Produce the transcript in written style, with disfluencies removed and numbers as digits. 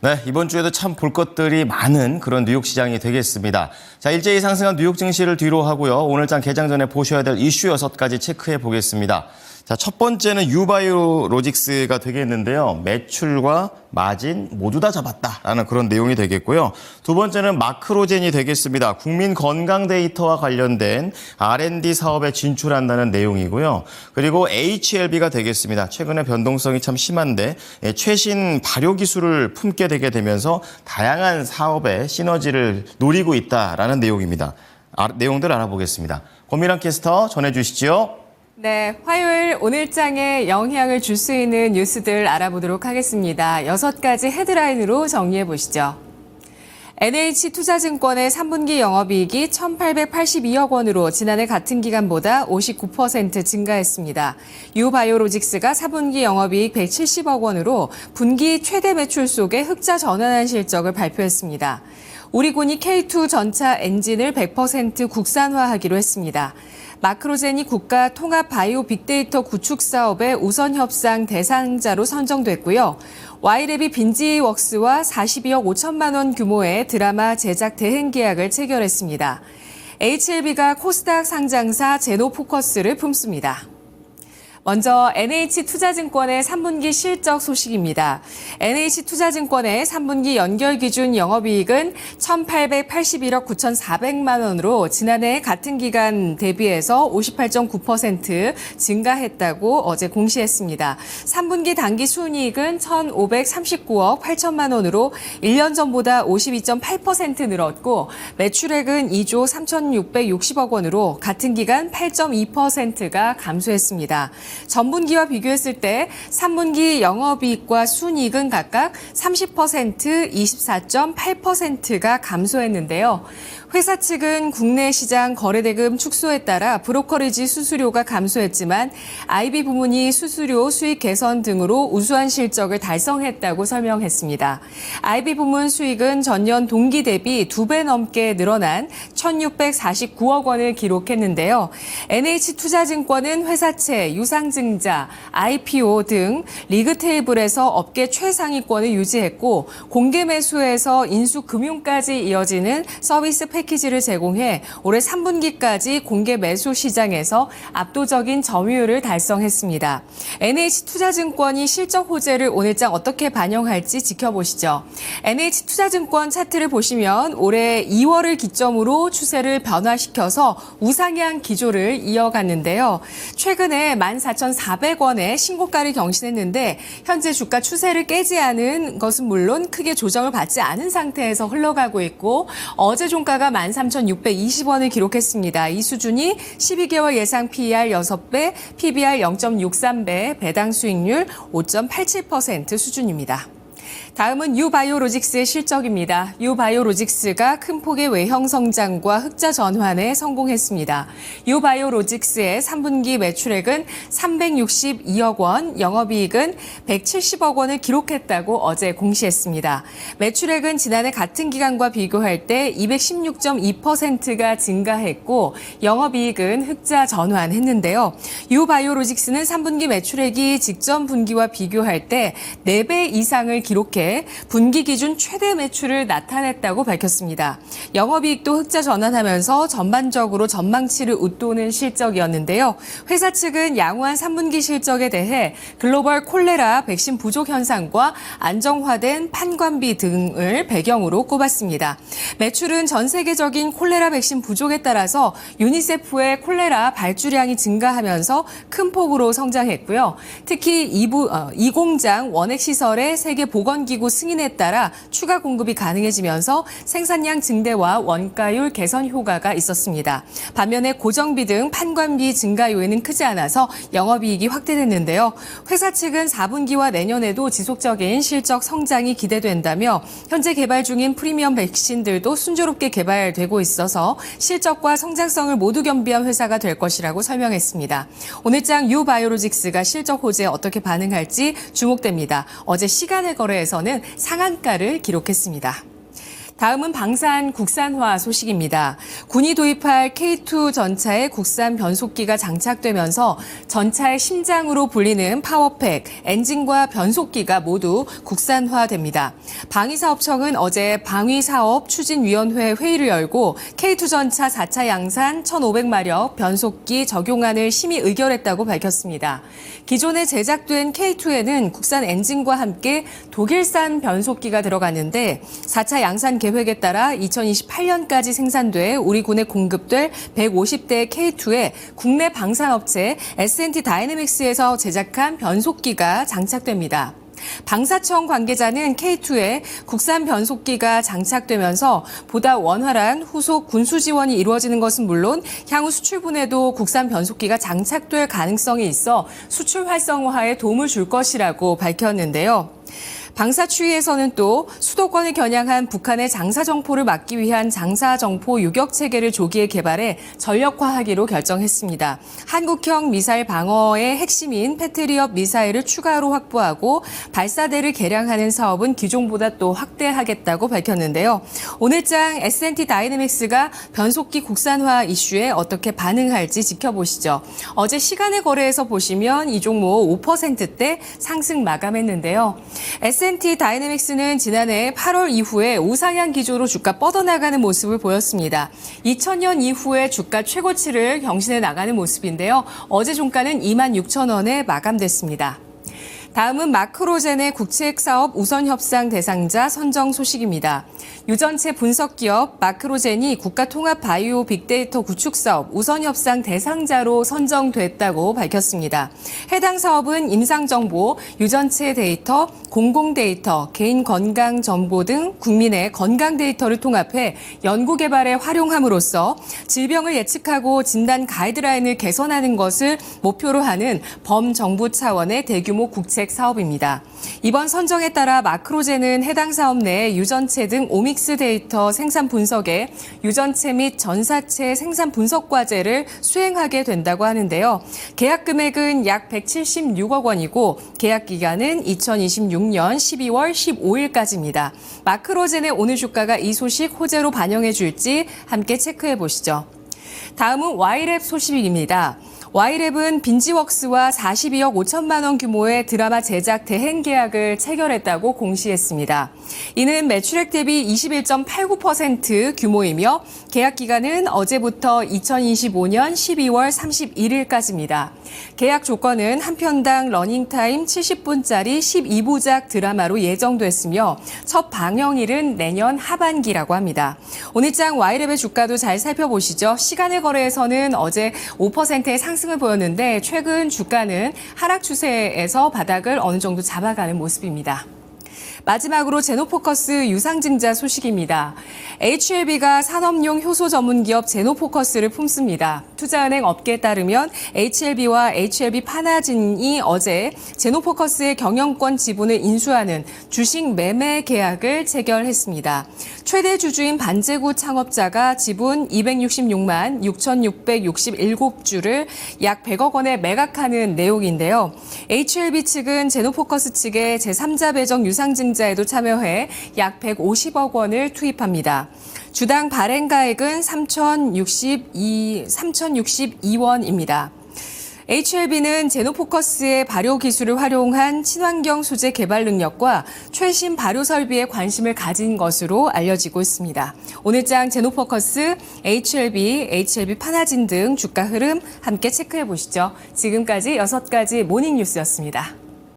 네, 이번 주에도 참 볼 것들이 많은 그런 뉴욕 시장이 되겠습니다. 자, 일제히 상승한 뉴욕 증시를 뒤로 하고요. 오늘장 개장 전에 보셔야 될 이슈 6가지 체크해 보겠습니다. 자, 첫 번째는 유바이오로직스가 되겠는데요. 매출과 마진 모두 다 잡았다라는 그런 내용이 되겠고요. 두 번째는 마크로젠이 되겠습니다. 국민 건강 데이터와 관련된 R&D 사업에 진출한다는 내용이고요. 그리고 HLB가 되겠습니다. 최근에 변동성이 참 심한데 최신 발효 기술을 품게 되게 되면서 다양한 사업의 시너지를 노리고 있다라는 내용입니다. 내용들 알아보겠습니다. 권미랑 캐스터 전해주시죠. 네, 화요일 오늘장에 영향을 줄 수 있는 뉴스들 알아보도록 하겠습니다. 6가지 헤드라인으로 정리해 보시죠. NH투자증권의 3분기 영업이익이 1,882억 원으로 지난해 같은 기간보다 59% 증가했습니다. 유바이오로직스가 4분기 영업이익 170억 원으로 분기 최대 매출 속에 흑자 전환한 실적을 발표했습니다. 우리군이 K2 전차 엔진을 100% 국산화하기로 했습니다. 마크로젠이 국가 통합 바이오 빅데이터 구축 사업의 우선 협상 대상자로 선정됐고요. 와이랩이 빈지웍스와 42억 5천만 원 규모의 드라마 제작 대행 계약을 체결했습니다. HLB가 코스닥 상장사 제노포커스를 품습니다. 먼저 NH투자증권의 3분기 실적 소식입니다. NH투자증권의 3분기 연결 기준 영업이익은 1,881억 9,400만 원으로 지난해 같은 기간 대비해서 58.9% 증가했다고 어제 공시했습니다. 3분기 당기 순이익은 1,539억 8천만 원으로 1년 전보다 52.8% 늘었고 매출액은 2조 3,660억 원으로 같은 기간 8.2%가 감소했습니다. 전분기와 비교했을 때 3분기 영업이익과 순이익은 각각 30%, 24.8%가 감소했는데요. 회사 측은 국내 시장 거래대금 축소에 따라 브로커리지 수수료가 감소했지만 IB 부문이 수수료 수익 개선 등으로 우수한 실적을 달성했다고 설명했습니다. IB 부문 수익은 전년 동기 대비 2배 넘게 늘어난 1,649억 원을 기록했는데요. NH투자증권은 회사채, 유상증자, IPO 등 리그 테이블에서 업계 최상위권을 유지했고 공개 매수에서 인수 금융까지 이어지는 서비스 패키지를 제공해 올해 3분기까지 공개 매수 시장에서 압도적인 점유율을 달성했습니다. NH투자증권이 실적 호재를 오늘장 어떻게 반영할지 지켜보시죠. NH투자증권 차트를 보시면 올해 2월을 기점으로 추세를 변화시켜서 우상향 기조를 이어갔는데요. 최근에 14,400원의 신고가를 경신했는데 현재 주가 추세를 깨지 않은 것은 물론 크게 조정을 받지 않은 상태에서 흘러가고 있고 어제 종가가 13,620원을 기록했습니다. 이 수준이 12개월 예상 PER 6배, PBR 0.63배, 배당 수익률 5.87% 수준입니다. 다음은 유바이오로직스의 실적입니다. 유바이오로직스가 큰 폭의 외형 성장과 흑자 전환에 성공했습니다. 유바이오로직스의 3분기 매출액은 362억 원, 영업이익은 170억 원을 기록했다고 어제 공시했습니다. 매출액은 지난해 같은 기간과 비교할 때 216.2%가 증가했고 영업이익은 흑자 전환했는데요. 유바이오로직스는 3분기 매출액이 직전 분기와 비교할 때 4배 이상을 기록해 분기 기준 최대 매출을 나타냈다고 밝혔습니다. 영업이익도 흑자 전환하면서 전반적으로 전망치를 웃도는 실적이었는데요. 회사 측은 양호한 3분기 실적에 대해 글로벌 콜레라 백신 부족 현상과 안정화된 판관비 등을 배경으로 꼽았습니다. 매출은 전 세계적인 콜레라 백신 부족에 따라서 유니세프의 콜레라 발주량이 증가하면서 큰 폭으로 성장했고요. 특히 이 공장 원액 시설의 세계 보건기구 승인에 따라 추가 공급이 가능해지면서 생산량 증대와 원가율 개선 효과가 있었습니다. 반면에 고정비 등 판관비 증가 요인은 크지 않아서 영업이익이 확대됐는데요. 회사 측은 4분기와 내년에도 지속적인 실적 성장이 기대된다며 현재 개발 중인 프리미엄 백신들도 순조롭게 개발되고 있어서 실적과 성장성을 모두 겸비한 회사가 될 것이라고 설명했습니다. 오늘장 유바이오로직스가 실적 호재에 어떻게 반응할지 주목됩니다. 어제 시간의 거래에서는 상한가를 기록했습니다. 다음은 방산 국산화 소식입니다. 군이 도입할 K2 전차에 국산 변속기가 장착되면서 전차의 심장으로 불리는 파워팩, 엔진과 변속기가 모두 국산화됩니다. 방위사업청은 어제 방위사업추진위원회 회의를 열고 K2 전차 4차 양산 1,500마력 변속기 적용안을 심의 의결했다고 밝혔습니다. 기존에 제작된 K2에는 국산 엔진과 함께 독일산 변속기가 들어갔는데 4차 양산 계획에 따라 2028년까지 생산돼 우리 군에 공급될 150대 K2에 국내 방산업체 S&T 다이내믹스에서 제작한 변속기가 장착됩니다. 방사청 관계자는 K2에 국산 변속기가 장착되면서 보다 원활한 후속 군수 지원이 이루어지는 것은 물론 향후 수출분에도 국산 변속기가 장착될 가능성이 있어 수출 활성화에 도움을 줄 것이라고 밝혔는데요. 방사추위에서는 또 수도권을 겨냥한 북한의 장사정포를 막기 위한 장사정포 유격체계를 조기에 개발해 전력화하기로 결정했습니다. 한국형 미사일 방어의 핵심인 패트리엇 미사일을 추가로 확보하고 발사대를 개량하는 사업은 기존보다 또 확대하겠다고 밝혔는데요. 오늘장 S&T 다이내믹스가 변속기 국산화 이슈에 어떻게 반응할지 지켜보시죠. 어제 시간의 거래에서 보시면 이 종목 5%대 상승 마감했는데요. S&T 다이내믹스는 지난해 8월 이후에 우상향 기조로 주가 뻗어나가는 모습을 보였습니다. 2000년 이후에 주가 최고치를 경신해 나가는 모습인데요. 어제 종가는 26,000원에 마감됐습니다. 다음은 마크로젠의 국책사업 우선협상 대상자 선정 소식입니다. 유전체 분석기업 마크로젠이 국가통합바이오 빅데이터 구축사업 우선협상 대상자로 선정됐다고 밝혔습니다. 해당 사업은 임상정보, 유전체 데이터, 공공데이터, 개인 건강정보 등 국민의 건강 데이터를 통합해 연구개발에 활용함으로써 질병을 예측하고 진단 가이드라인을 개선하는 것을 목표로 하는 범정부 차원의 대규모 국책 사업입니다. 이번 선정에 따라 마크로젠은 해당 사업 내 유전체 등 오믹스 데이터 생산 분석에 유전체 및 전사체 생산 분석 과제를 수행하게 된다고 하는데요. 계약 금액은 약 176억 원이고 계약 기간은 2026년 12월 15일까지입니다. 마크로젠의 오늘 주가가 이 소식 호재로 반영해 줄지 함께 체크해 보시죠. 다음은 Y랩 소식입니다. Y랩은 빈지웍스와 42억 5천만 원 규모의 드라마 제작 대행 계약을 체결했다고 공시했습니다. 이는 매출액 대비 21.89% 규모이며 계약 기간은 어제부터 2025년 12월 31일까지입니다. 계약 조건은 한 편당 러닝타임 70분짜리 12부작 드라마로 예정됐으며 첫 방영일은 내년 하반기라고 합니다. 오늘장 Y랩의 주가도 잘 살펴보시죠. 시간의 거래에서는 어제 5%의 상승을 보였는데 최근 주가는 하락 추세에서 바닥을 어느 정도 잡아가는 모습입니다. 마지막으로 제노포커스 유상증자 소식입니다. HLB가 산업용 효소 전문기업 제노포커스를 품습니다. 투자은행 업계에 따르면 HLB와 HLB 파나진이 어제 제노포커스의 경영권 지분을 인수하는 주식 매매 계약을 체결했습니다. 최대 주주인 반제구 창업자가 지분 266만 6,667주를 약 100억 원에 매각하는 내용인데요. HLB 측은 제노포커스 측의 제3자 배정 유상증자에도 참여해 약 150억 원을 투입합니다. 주당 발행가액은 3,062원입니다. HLB는 제노포커스의 발효 기술을 활용한 친환경 소재 개발 능력과 최신 발효 설비에 관심을 가진 것으로 알려지고 있습니다. 오늘장 제노포커스, HLB 파나진 등 주가 흐름 함께 체크해 보시죠. 지금까지 6가지 모닝뉴스였습니다.